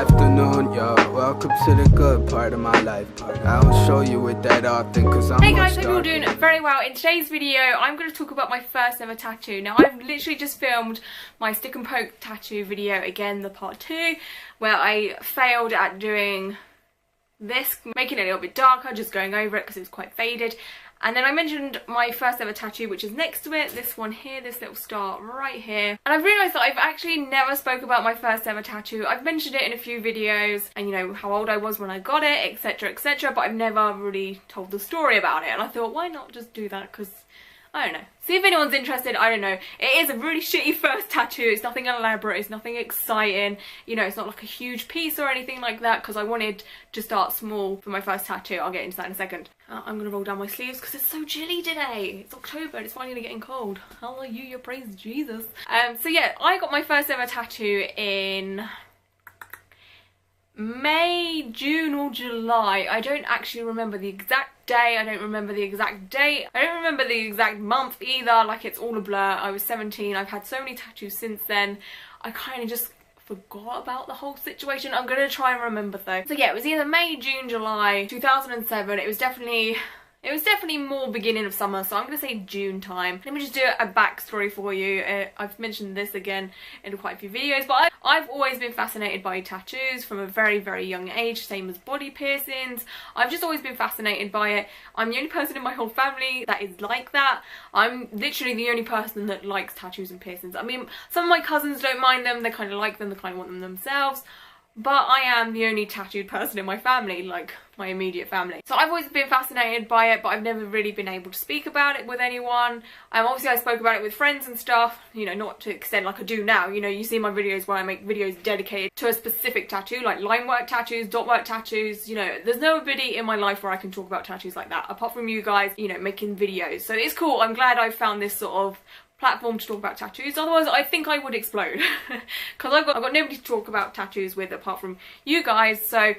afternoon, yo. Welcome to the good part of my life. I don't show you it that often because I'm Hey guys, hope you're all doing very well. In today's video, I'm going to talk about my first ever tattoo. Now, I've literally just filmed my stick and poke tattoo video again, the part 2, where I failed at doing this, making it a little bit darker, just going over it because it was quite faded. And then I mentioned my first ever tattoo, which is next to it, this one here, this little star right here. And I've realised that I've actually never spoke about my first ever tattoo. I've mentioned it in a few videos and, you know, how old I was when I got it, etc, etc, but I've never really told the story about it. And I thought, why not just do that? Because, I don't know. See if anyone's interested, I don't know. It is a really shitty first tattoo. It's nothing elaborate, it's nothing exciting. You know, it's not like a huge piece or anything like that because I wanted to start small for my first tattoo. I'll get into that in a second. I'm going to roll down my sleeves because it's so chilly today. It's October and it's finally getting cold. Hallelujah, praise Jesus. So yeah, I got my first ever tattoo in May, June or July. I don't actually remember the exact day, I don't remember the exact date, I don't remember the exact month either, like it's all a blur. I was 17, I've had so many tattoos since then, I kind of just forgot about the whole situation. I'm gonna try and remember though. So yeah, it was either May, June, July 2007. It was definitely more beginning of summer, so I'm going to say June time. Let me just do a backstory for you. I've mentioned this again in quite a few videos, but I've always been fascinated by tattoos from a very, very young age, same as body piercings. I've just always been fascinated by it. I'm the only person in my whole family that is like that. I'm literally the only person that likes tattoos and piercings. I mean, some of my cousins don't mind them, they kind of like them, they kind of want them themselves. But I am the only tattooed person in my family, like my immediate family. So I've always been fascinated by it, but I've never really been able to speak about it with anyone. Obviously I spoke about it with friends and stuff, you know, not to the extent like I do now. You know, you see my videos where I make videos dedicated to a specific tattoo, like line work tattoos, dot work tattoos. You know, there's nobody in my life where I can talk about tattoos like that, apart from you guys, you know, making videos. So it's cool. I'm glad I found this sort of platform to talk about tattoos, otherwise I think I would explode because I've got nobody to talk about tattoos with apart from you guys, so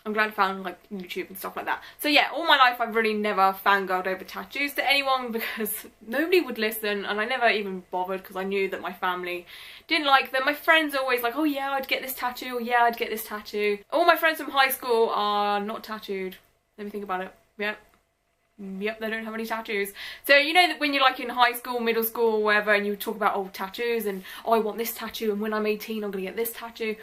I'm glad I found like YouTube and stuff like that. So yeah, all my life I've really never fangirled over tattoos to anyone because nobody would listen, and I never even bothered because I knew that my family didn't like them. My friends are always like, oh yeah, I'd get this tattoo, or yeah, I'd get this tattoo. All my friends from high school are not tattooed. Let me think about it. Yep, they don't have any tattoos. So you know that when you're like in high school, middle school, wherever, and you talk about old tattoos and, oh, I want this tattoo, and when I'm 18 I'm gonna get this tattoo.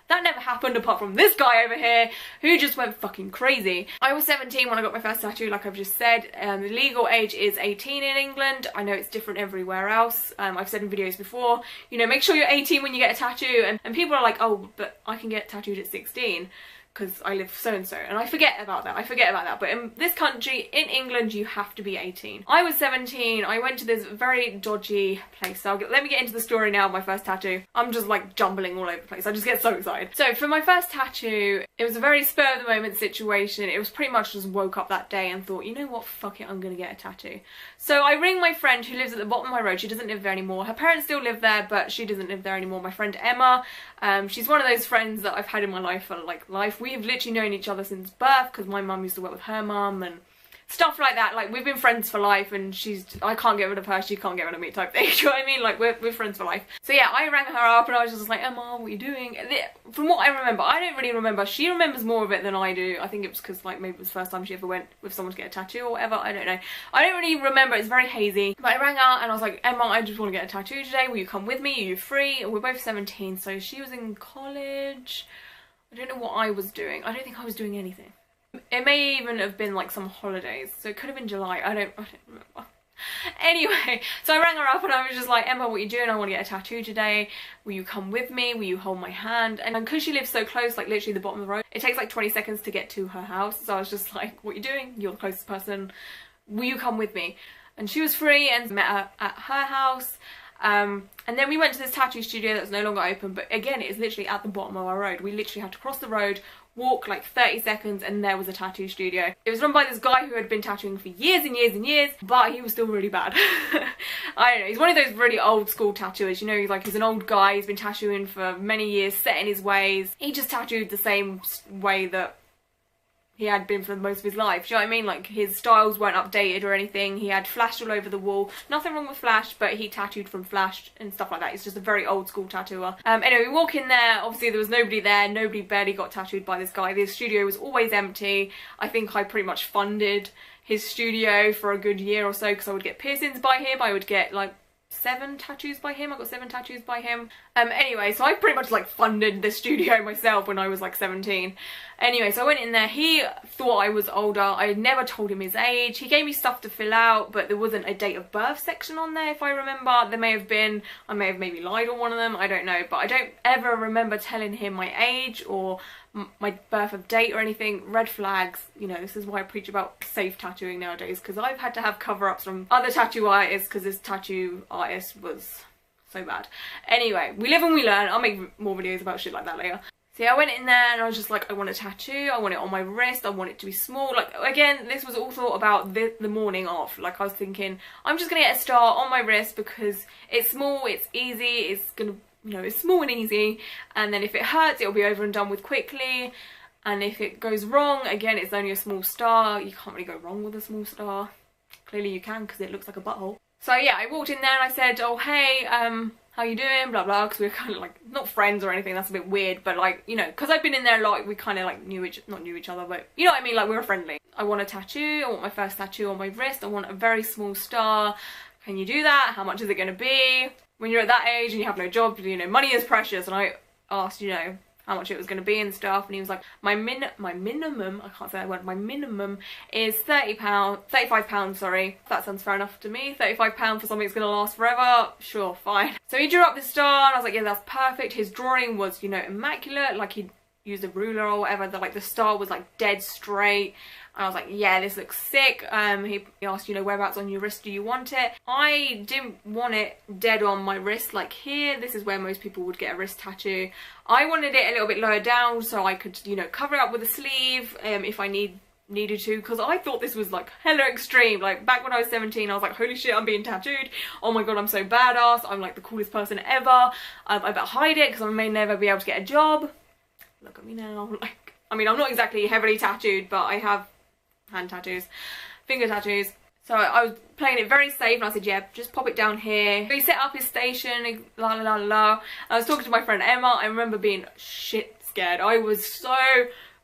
That never happened apart from this guy over here who just went fucking crazy. I was 17 when I got my first tattoo, like I've just said. The legal age is 18 in England. I know it's different everywhere else. I've said in videos before, you know, make sure you're 18 when you get a tattoo, and people are like, oh, but I can get tattooed at 16. Because I live so-and-so, and I forget about that, but in this country, in England, you have to be 18. I was 17, I went to this very dodgy place, so let me get into the story now of my first tattoo. I'm just like jumbling all over the place, I just get so excited. So for my first tattoo, it was a very spur-of-the-moment situation. It was pretty much just woke up that day and thought, you know what, fuck it, I'm gonna get a tattoo. So I ring my friend who lives at the bottom of my road. She doesn't live there anymore. Her parents still live there, but she doesn't live there anymore. My friend Emma, she's one of those friends that I've had in my life for like life. We've literally known each other since birth because my mum used to work with her mum and stuff like that. Like, we've been friends for life, and I can't get rid of her, she can't get rid of me type thing. Do you know what I mean? Like, we're friends for life. So yeah, I rang her up and I was just like, Emma, what are you doing? From what I remember, I don't really remember. She remembers more of it than I do. I think it was because like maybe it was the first time she ever went with someone to get a tattoo or whatever. I don't know. I don't really remember. It's very hazy. But I rang her and I was like, Emma, I just want to get a tattoo today. Will you come with me? Are you free? And we're both 17, so she was in college. I don't know what I was doing. I don't think I was doing anything. It may even have been like some holidays, so it could have been July. I don't remember. Anyway, so I rang her up and I was just like, Emma, what are you doing? I want to get a tattoo today. Will you come with me? Will you hold my hand? And because she lives so close, like literally the bottom of the road, it takes like 20 seconds to get to her house. So I was just like, what are you doing? You're the closest person. Will you come with me? And she was free and met her at her house. And then we went to this tattoo studio that's no longer open, but again, it is literally at the bottom of our road. We literally had to cross the road, walk like 30 seconds, and there was a tattoo studio. It was run by this guy who had been tattooing for years and years and years, but he was still really bad. I don't know, he's one of those really old school tattooers, you know, he's an old guy, he's been tattooing for many years, set in his ways. He just tattooed the same way that he had been for most of his life. Do you know what I mean? Like, his styles weren't updated or anything. He had Flash all over the wall. Nothing wrong with Flash, but he tattooed from Flash and stuff like that. He's just a very old school tattooer. Anyway, we walk in there. Obviously, there was nobody there. Nobody barely got tattooed by this guy. The studio was always empty. I think I pretty much funded his studio for a good year or so because I would get piercings by him. I would get, like, 7 tattoos by him. I got 7 tattoos by him. Anyway, so I pretty much like funded the studio myself when I was like 17. Anyway, so I went in there. He thought I was older. I had never told him his age. He gave me stuff to fill out, but there wasn't a date of birth section on there, if I remember. There may have been. I may have maybe lied on one of them. I don't know. But I don't ever remember telling him my age or my birth of date or anything. Red flags. You know, this is why I preach about safe tattooing nowadays, because I've had to have cover-ups from other tattoo artists because this tattoo artist was so bad. Anyway, we live and we learn. I'll make more videos about shit like that later. So yeah, I went in there and I was just like, I want a tattoo, I want it on my wrist, I want it to be small. Like, again, this was all thought about the morning off. Like, I was thinking, I'm just gonna get a star on my wrist because it's small, it's easy, it's gonna, you know, it's small and easy. And then if it hurts, it'll be over and done with quickly. And if it goes wrong, again, it's only a small star. You can't really go wrong with a small star. Clearly you can, because it looks like a butthole. So yeah, I walked in there and I said, oh hey, how you doing, blah blah, because we were kind of like, not friends or anything, that's a bit weird, but like, you know, because I've been in there a lot, we kind of like not knew each other, but you know what I mean, like we were friendly. I want a tattoo, I want my first tattoo on my wrist, I want a very small star. Can you do that? How much is it going to be? When you're at that age and you have no job, you know, money is precious. And I asked, you know, how much it was going to be and stuff, and he was like, my minimum, I can't say that word, my minimum is £35, sorry. That sounds fair enough to me. £35 for something that's going to last forever, sure, fine. So he drew up the star and I was like, yeah, that's perfect. His drawing was, you know, immaculate, like he used a ruler or whatever. The star was like dead straight. And I was like, yeah, this looks sick. He asked, you know, whereabouts on your wrist do you want it? I didn't want it dead on my wrist, like here. This is where most people would get a wrist tattoo. I wanted it a little bit lower down so I could, you know, cover it up with a sleeve if I needed to, because I thought this was like hella extreme. Like back when I was 17, I was like, holy shit, I'm being tattooed. Oh my god, I'm so badass. I'm like the coolest person ever. I better hide it because I may never be able to get a job. Look at me now. Like, I mean, I'm not exactly heavily tattooed, but I have hand tattoos, finger tattoos. So I was playing it very safe and I said, yeah, just pop it down here. He set up his station, la la la la. I was talking to my friend Emma. I remember being shit scared. I was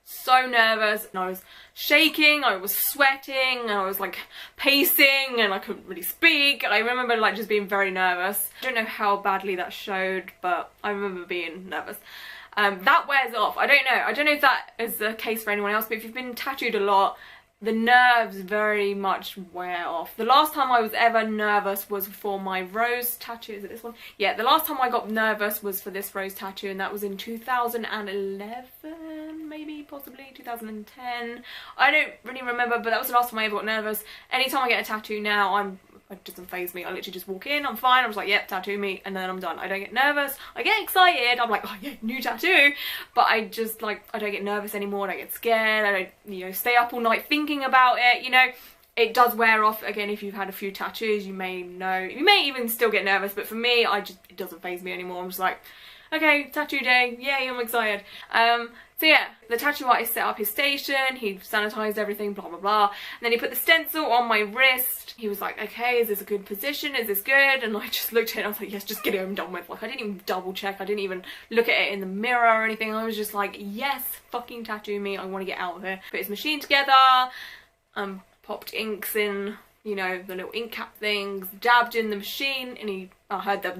so nervous and I was shaking, I was sweating, and I was like pacing and I couldn't really speak. I remember like just being very nervous. I don't know how badly that showed, but I remember being nervous. That wears off. I don't know if that is the case for anyone else, but if you've been tattooed a lot, the nerves very much wear off. The last time I was ever nervous was for my rose tattoo. Is it this one? Yeah, the last time I got nervous was for this rose tattoo, and that was in 2011, maybe, possibly 2010. I don't really remember, but that was the last time I ever got nervous. Anytime I get a tattoo now, it doesn't faze me. I literally just walk in, I'm fine, I'm just like, yep, tattoo me, and then I'm done. I don't get nervous, I get excited, I'm like, oh yeah, new tattoo, but I just like, I don't get nervous anymore, I don't get scared, I don't, you know, stay up all night thinking about it, you know. It does wear off. Again, if you've had a few tattoos, you may know, you may even still get nervous, but for me, it doesn't faze me anymore. I'm just like, okay, tattoo day, yay, I'm excited. So yeah, the tattoo artist set up his station, he sanitised everything, blah blah blah, and then he put the stencil on my wrist. He was like, okay, is this a good position, is this good? And I just looked at it and I was like, yes, just get it and done with. Like, I didn't even double check, I didn't even look at it in the mirror or anything. I was just like, yes, fucking tattoo me, I want to get out of here. Put his machine together, popped inks in, you know, the little ink cap things, dabbed in the machine, and I heard the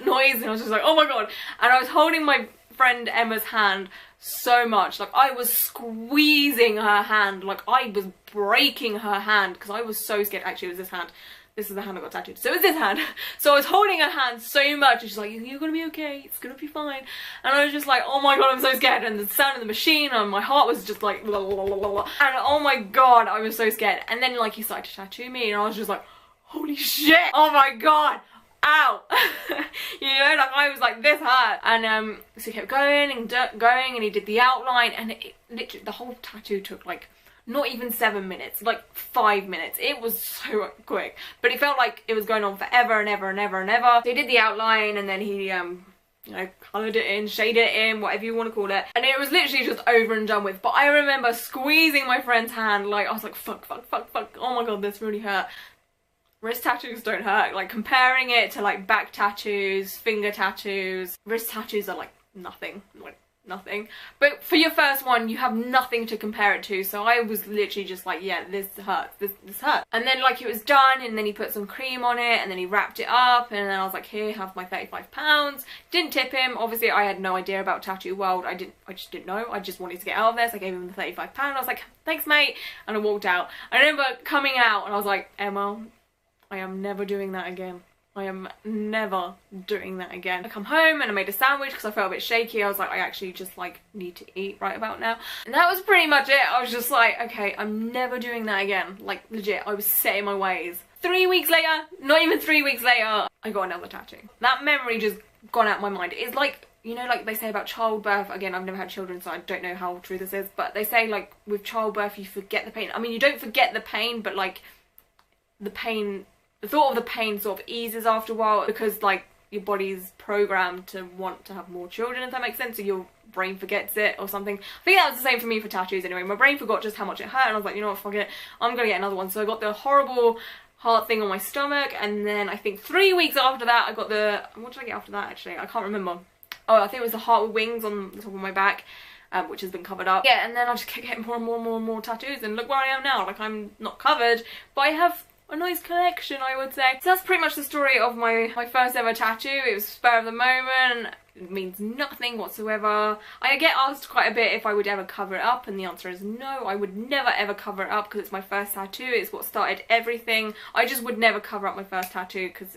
noise and I was just like, oh my god. And I was holding my friend Emma's hand so much, like I was squeezing her hand, like I was breaking her hand because I was so scared. Actually, it was this hand. This is the hand I got tattooed. So it was this hand. So I was holding her hand so much and she's like, you're gonna be okay, it's gonna be fine. And I was just like, oh my god, I'm so scared. And the sound of the machine and my heart was just like, la, la, la, la, la. And oh my god, I was so scared. And then like he started to tattoo me and I was just like, holy shit, oh my god. Ow. You know, like I was like, this hurt. And so he kept going and he did the outline, and it literally, the whole tattoo took like not even 7 minutes, like 5 minutes. It was so quick, but it felt like it was going on forever and ever and ever and ever. So he did the outline and then he you know, coloured it in, shaded it in, whatever you want to call it. And it was literally just over and done with. But I remember squeezing my friend's hand, like, I was like, fuck, fuck, fuck, fuck, oh my god, this really hurt. Wrist tattoos don't hurt. Like, comparing it to, like, back tattoos, finger tattoos, wrist tattoos are, like, nothing. Like, nothing. But for your first one, you have nothing to compare it to, so I was literally just like, yeah, this hurts, this hurts. And then, like, it was done, and then he put some cream on it, and then he wrapped it up, and then I was like, here, have my £35. Didn't tip him. Obviously, I had no idea about Tattoo World. I just didn't know. I just wanted to get out of there, so I gave him the £35. I was like, thanks, mate, and I walked out. I remember coming out, and I was like, Emma, I am never doing that again. I am never doing that again. I come home and I made a sandwich because I felt a bit shaky. I was like, I actually just, like, need to eat right about now. And that was pretty much it. I was just like, okay, I'm never doing that again. Like, legit, I was set in my ways. 3 weeks later, not even 3 weeks later, I got another tattoo. That memory just gone out of my mind. It's like, you know, like they say about childbirth, again, I've never had children, so I don't know how true this is, but they say, like, with childbirth, you forget the pain. I mean, you don't forget the pain, but, like, the pain... the thought of the pain sort of eases after a while because, like, your body's programmed to want to have more children, if that makes sense, so your brain forgets it or something. I think that was the same for me for tattoos anyway. My brain forgot just how much it hurt, and I was like, you know what, fuck it, I'm gonna get another one. So I got the horrible heart thing on my stomach, and then I think 3 weeks after that I got the... what did I get after that, actually? I can't remember. Oh, I think it was the heart with wings on the top of my back. Which has been covered up. Yeah, and then I just kept getting more and more and more and more tattoos, and look where I am now. Like, I'm not covered, but I have a nice collection, I would say. So that's pretty much the story of my first ever tattoo. It was spur of the moment. It means nothing whatsoever. I get asked quite a bit if I would ever cover it up, and the answer is no. I would never ever cover it up because it's my first tattoo. It's what started everything. I just would never cover up my first tattoo because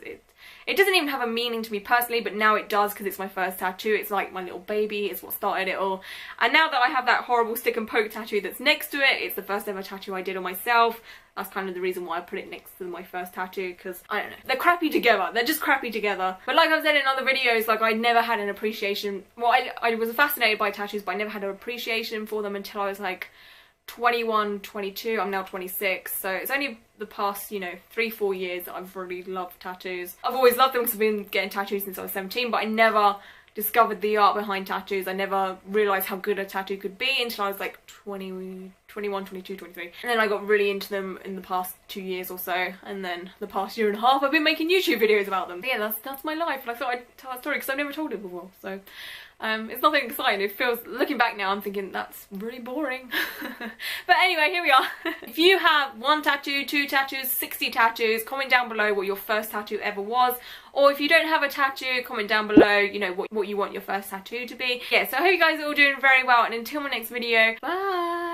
it doesn't even have a meaning to me personally, but now it does because it's my first tattoo. It's like my little baby. It's what started it all. And now that I have that horrible stick and poke tattoo that's next to it, it's the first ever tattoo I did on myself. That's kind of the reason why I put it next to my first tattoo, because, I don't know, they're crappy together. They're just crappy together. But like I've said in other videos, like, I never had an appreciation. Well, I was fascinated by tattoos, but I never had an appreciation for them until I was like 21, 22. I'm now 26, so it's only the past, you know, 3-4 years that I've really loved tattoos. I've always loved them because I've been getting tattoos since I was 17, but I never discovered the art behind tattoos. I never realised how good a tattoo could be until I was like 21, 22, 23. And then I got really into them in the past 2 years or so, and then the past year and a half I've been making YouTube videos about them. But yeah, that's my life, and I thought I'd tell that story because I've never told it before, so it's nothing exciting. It feels, looking back now, I'm thinking that's really boring. But anyway, here we are. If you have 1 tattoo, 2 tattoos, 60 tattoos, comment down below what your first tattoo ever was. Or if you don't have a tattoo, comment down below, you know, what you want your first tattoo to be. Yeah, so I hope you guys are all doing very well, and until my next video, bye!